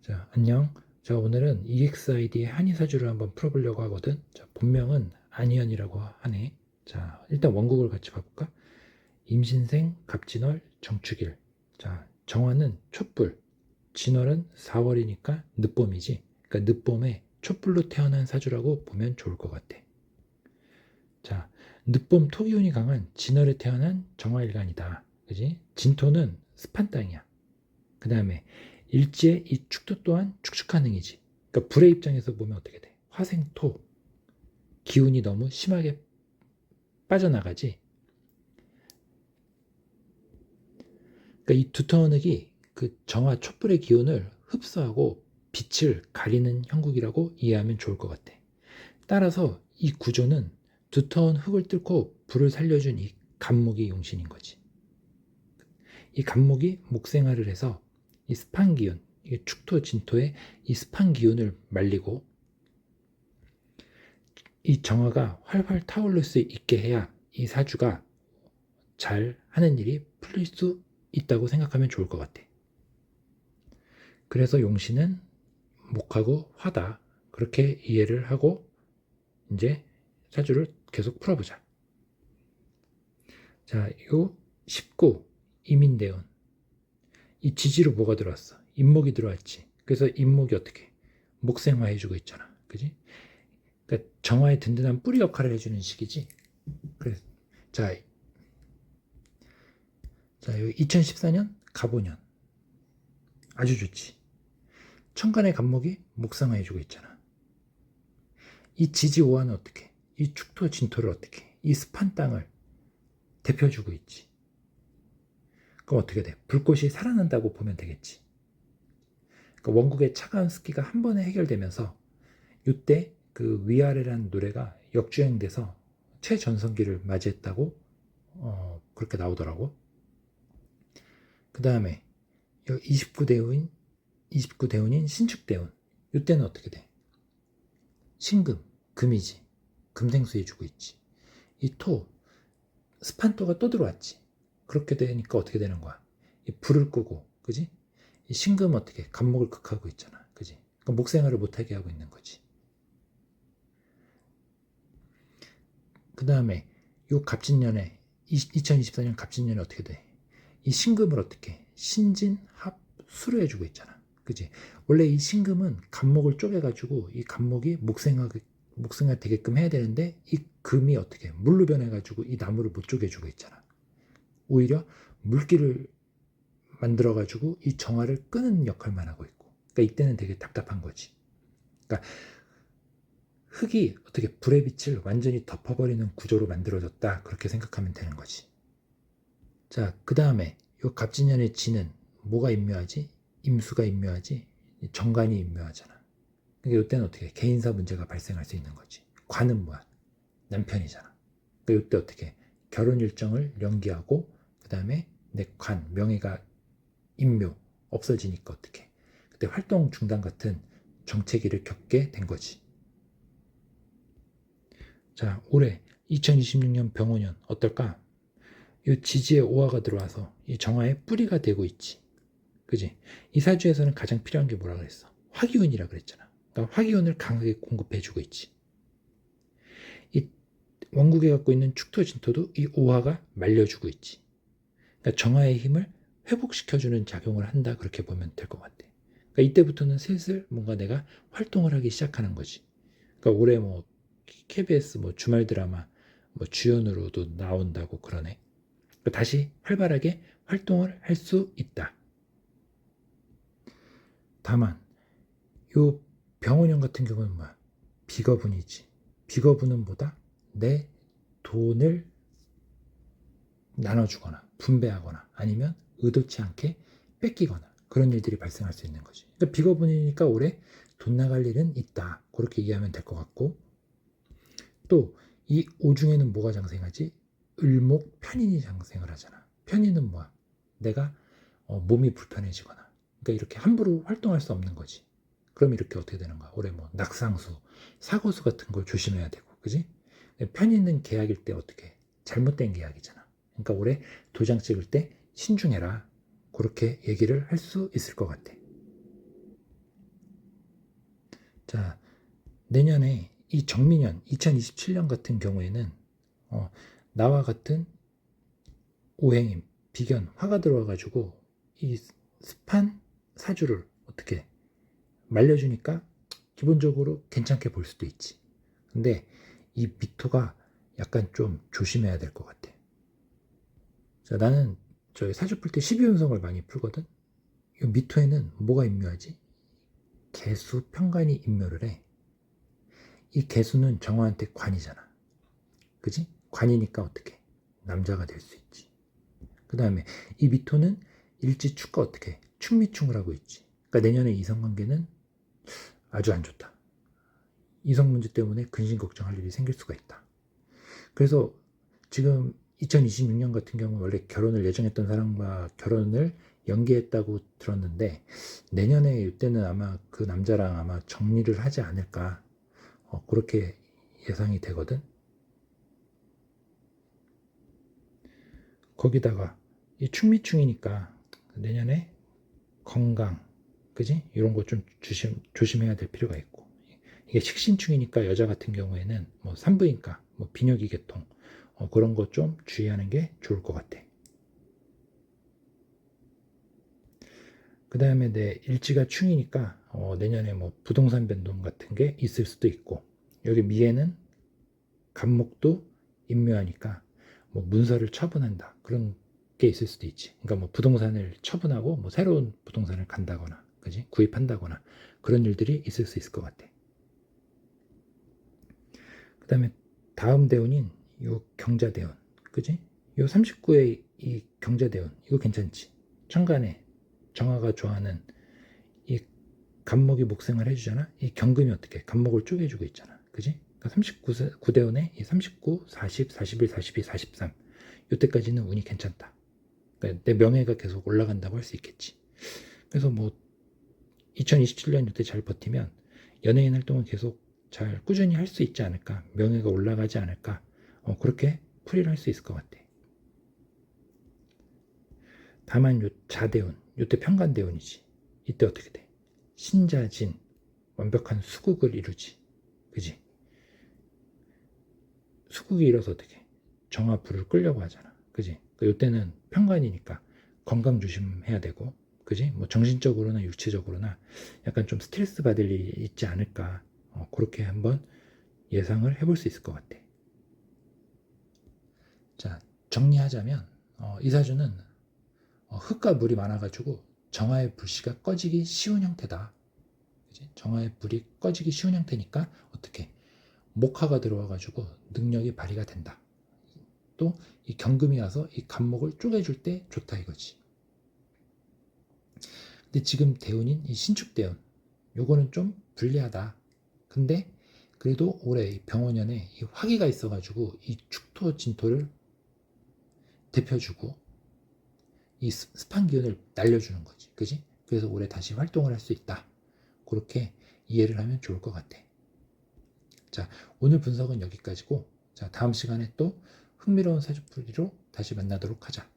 자, 안녕. 자, 오늘은 EXID의 한의사주를 한번 풀어보려고 하거든. 자, 본명은 안희연이라고 하네. 자, 일단 원국을 같이 봐볼까? 임신생, 갑진월, 정축일. 자, 정화는 촛불. 진월은 4월이니까 늦봄이지. 그러니까 늦봄에 촛불로 태어난 사주라고 보면 좋을 것 같아. 자, 늦봄 토기운이 강한 진월에 태어난 정화일간이다. 그지? 진토는 습한 땅이야. 그 다음에 일지의 이 축토 또한 축축한 행이지. 그러니까 불의 입장에서 보면 어떻게 돼? 화생토 기운이 너무 심하게 빠져나가지. 그러니까 이 두터운흙이 그 정화 촛불의 기운을 흡수하고 빛을 가리는 형국이라고 이해하면 좋을 것 같아. 따라서 이 구조는 두터운 흙을 뚫고 불을 살려준 이 간목이 용신인 거지. 이 간목이 목생활을 해서 이 습한 기운, 이게 축토 진토의 이 습한 기운을 말리고 이 정화가 활활 타오를 수 있게 해야 이 사주가 잘 하는 일이 풀릴 수 있다고 생각하면 좋을 것 같아. 그래서 용신은 목하고 화다. 그렇게 이해를 하고 이제 사주를 계속 풀어보자. 자, 요 19 이민대운. 이 지지로 뭐가 들어왔어? 임목이 들어왔지. 그래서 임목이 어떻게? 목생화 해주고 있잖아. 그지? 그러니까 정화의 든든한 뿌리 역할을 해주는 시기지. 그래. 자, 2014년 갑오년. 아주 좋지. 천간의 간목이 목상화 해주고 있잖아. 이 지지오화는 어떻게? 이 축토 진토를 어떻게? 이 습한 땅을 대표주고 있지. 그럼 어떻게 돼? 불꽃이 살아난다고 보면 되겠지. 그러니까 원국의 차가운 습기가 한 번에 해결되면서 이때 그 위아래라는 노래가 역주행돼서 최전성기를 맞이했다고 그렇게 나오더라고. 그 다음에 29대운인 신축대운. 이때는 어떻게 돼? 신금, 금이지. 금생수 해주고 있지. 이 토, 습한 토가 또 들어왔지. 그렇게 되니까 어떻게 되는 거야? 이 불을 끄고, 그지? 이 신금 어떻게? 간목을 극하고 있잖아. 그지? 그러니까 목생활을 못하게 하고 있는 거지. 그 다음에 요 갑진년에 2024년 갑진년에 어떻게 돼? 이 신금을 어떻게? 신진합 수로 해주고 있잖아. 그지? 원래 이 신금은 간목을 쪼개가지고 이 간목이 목생화 되게끔 해야 되는데 이 금이 어떻게? 물로 변해가지고 이 나무를 못 쪼개주고 있잖아. 오히려 물기를 만들어가지고 이 정화를 끄는 역할만 하고 있고. 그러니까 이때는 되게 답답한 거지. 그러니까 흙이 어떻게 불의 빛을 완전히 덮어버리는 구조로 만들어졌다. 그렇게 생각하면 되는 거지. 자, 그 다음에 요 갑진년의 지는 뭐가 임묘하지? 임수가 임묘하지? 정관이 임묘하잖아. 그러니까 이때는 어떻게 개인사 문제가 발생할 수 있는 거지. 관은 뭐야? 남편이잖아. 그러니까 이때 어떻게 결혼 일정을 연기하고 그 다음에 내 관, 명예가 임묘 없어지니까 어떻게 그때 활동 중단 같은 정체기를 겪게 된 거지. 자, 올해 2026년 병오년 어떨까? 이 지지에 오화가 들어와서 이 정화의 뿌리가 되고 있지. 그지? 이 사주에서는 가장 필요한 게 뭐라 그랬어? 화기운이라 그랬잖아. 그러니까 화기운을 강하게 공급해주고 있지. 이 원국에 갖고 있는 축토 진토도 이 오화가 말려주고 있지. 그러니까 정화의 힘을 회복시켜주는 작용을 한다 그렇게 보면 될 것 같아. 그러니까 이때부터는 슬슬 뭔가 내가 활동을 하기 시작하는 거지. 그러니까 올해 뭐 KBS 뭐 주말 드라마 뭐 주연으로도 나온다고 그러네. 그러니까 다시 활발하게 활동을 할 수 있다. 다만 요 병원형 같은 경우는 뭐야? 비거분이지. 비거분은 뭐다? 내 돈을 나눠주거나 분배하거나 아니면 의도치 않게 뺏기거나 그런 일들이 발생할 수 있는 거지. 그러니까 비거분이니까 올해 돈 나갈 일은 있다. 그렇게 이해하면 될 것 같고 또 이 오중에는 뭐가 장생하지? 을목 편인이 장생을 하잖아. 편인은 뭐야? 내가 몸이 불편해지거나 그러니까 이렇게 함부로 활동할 수 없는 거지. 그럼 이렇게 어떻게 되는 거야? 올해 뭐 낙상수, 사고수 같은 걸 조심해야 되고, 그지? 편인은 계약일 때 어떻게? 잘못된 계약이잖아. 그러니까 올해 도장 찍을 때 신중해라. 그렇게 얘기를 할 수 있을 것 같아. 자, 내년에 이 정민년 2027년 같은 경우에는 나와 같은 오행임, 비견, 화가 들어와가지고 이 습한 사주를 어떻게 말려주니까 기본적으로 괜찮게 볼 수도 있지. 근데 이 미토가 약간 좀 조심해야 될 것 같아. 자, 나는 저희 사주 풀 때 12운성을 많이 풀거든. 이 미토에는 뭐가 임묘하지? 개수, 편관이 임묘를 해. 이 개수는 정화한테 관이잖아. 그지? 관이니까 어떻게? 남자가 될 수 있지. 그 다음에 이 미토는 일지축과 어떻게? 축미축을 하고 있지. 그러니까 내년에 이성관계는 아주 안 좋다. 이성 문제 때문에 근심 걱정할 일이 생길 수가 있다. 그래서 지금 2026년 같은 경우 원래 결혼을 예정했던 사람과 결혼을 연기했다고 들었는데 내년에 이때는 아마 그 남자랑 아마 정리를 하지 않을까 그렇게 예상이 되거든. 거기다가 이 충미충이니까 내년에 건강, 그지? 이런 거 좀 조심해야 될 필요가 있고 이게 식신충이니까 여자 같은 경우에는 뭐 산부인과, 뭐 비뇨기 계통 그런 거 좀 주의하는 게 좋을 것 같아. 그 다음에 내 일지가 충이니까 내년에 뭐 부동산 변동 같은 게 있을 수도 있고 여기 미에는 간목도 임묘하니까 뭐 문서를 처분한다 그런 게 있을 수도 있지. 그러니까 뭐 부동산을 처분하고 뭐 새로운 부동산을 간다거나, 그지? 구입한다거나 그런 일들이 있을 수 있을 것 같아. 그 다음에 다음 대운인 요 경자대운, 그지? 요 39의 이 경자대운 이거 괜찮지? 천간에 정화가 좋아하는 이 간목이 목생을 해주잖아. 이 경금이 어떻게 간목을 쪼개주고 있잖아, 그지? 그러니까 39대운에 이 39, 40, 41, 42, 43 이때까지는 운이 괜찮다. 그러니까 내 명예가 계속 올라간다고 할 수 있겠지. 그래서 뭐 2027년 이때 잘 버티면 연예인 활동을 계속 잘 꾸준히 할 수 있지 않을까, 명예가 올라가지 않을까, 그렇게 풀이를 할 수 있을 것 같아. 다만 요 자대운, 요때 편관대운이지. 이때 어떻게 돼? 신자진, 완벽한 수국을 이루지. 그지? 수국이 일어서 어떻게? 정화 불을 끌려고 하잖아. 그지? 요때는 편관이니까 건강 조심해야 되고, 그지? 뭐 정신적으로나 육체적으로나 약간 좀 스트레스 받을 일이 있지 않을까. 그렇게 한번 예상을 해볼 수 있을 것 같아. 자, 정리하자면 이 사주는 흙과 물이 많아가지고 정화의 불씨가 꺼지기 쉬운 형태다. 그치? 정화의 불이 꺼지기 쉬운 형태니까 어떻게? 목화가 들어와가지고 능력이 발휘가 된다. 또 이 경금이 와서 이 간목을 쪼개줄 때 좋다 이거지. 근데 지금 대운인 이 신축대운 요거는 좀 불리하다. 근데 그래도 올해 병원년에 이 화기가 있어가지고 이 축토 진토를 데펴주고 이 습한 기운을 날려주는 거지. 그지? 그래서 올해 다시 활동을 할 수 있다. 그렇게 이해를 하면 좋을 것 같아. 자, 오늘 분석은 여기까지고, 자, 다음 시간에 또 흥미로운 사주풀이로 다시 만나도록 하자.